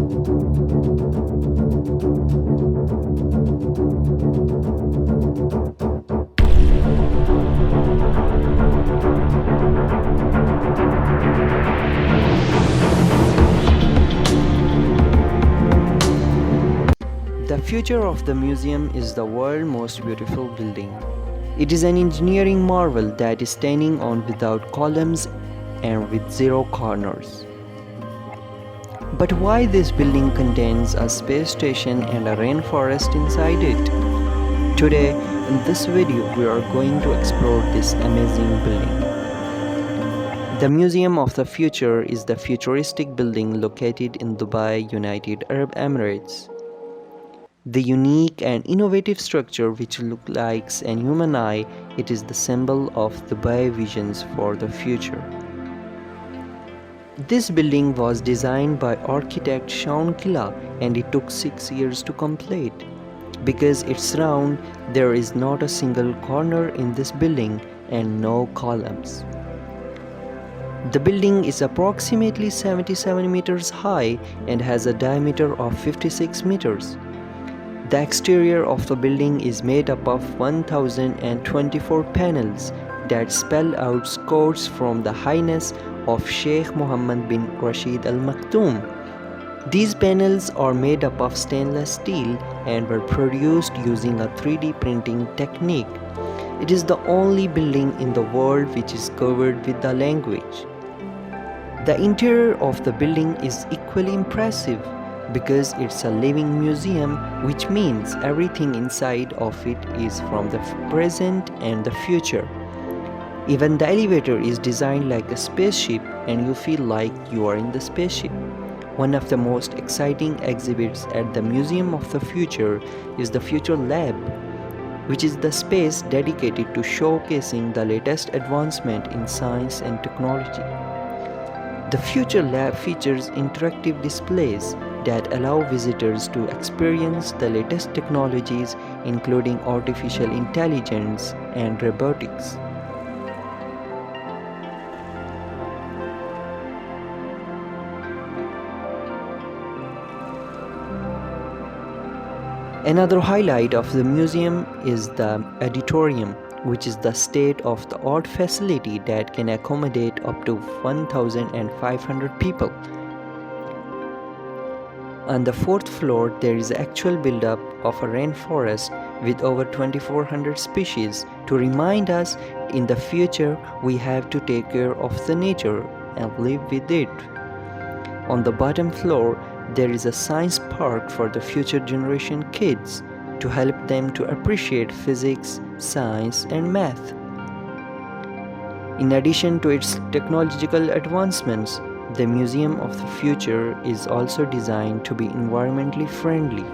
The future of the museum is the world's most beautiful building. It is an engineering marvel that is standing on without columns and with zero corners. But why this building contains a space station and a rainforest inside it? Today, in this video, we are going to explore this amazing building. The Museum of the Future is the futuristic building located in Dubai, United Arab Emirates. The unique and innovative structure, which looks like an human eye, it is the symbol of Dubai visions for the future. This building was designed by architect Shaun Killa and it took 6 years to complete. Because it's round, there is not a single corner in this building and no columns. The building is approximately 77 meters high and has a diameter of 56 meters. The exterior of the building is made up of 1024 panels that spell out quotes from the Highness of Sheikh Mohammed bin Rashid Al Maktoum. These panels are made up of stainless steel and were produced using a 3D printing technique. It is the only building in the world which is covered with the language. The interior of the building is equally impressive because it's a living museum, which means everything inside of it is from the present and the future. Even the elevator is designed like a spaceship and you feel like you are in the spaceship. One of the most exciting exhibits at the Museum of the Future is the Future Lab, which is the space dedicated to showcasing the latest advancement in science and technology. The Future Lab features interactive displays that allow visitors to experience the latest technologies, including artificial intelligence and robotics. Another highlight of the museum is the auditorium, which is the state-of-the-art facility that can accommodate up to 1,500 people. On the 4th floor, there is actual build-up of a rainforest with over 2,400 species to remind us in the future we have to take care of the nature and live with it. On the bottom floor, there is a science park for the future generation kids to help them to appreciate physics, science, and math. In addition to its technological advancements, the Museum of the Future is also designed to be environmentally friendly.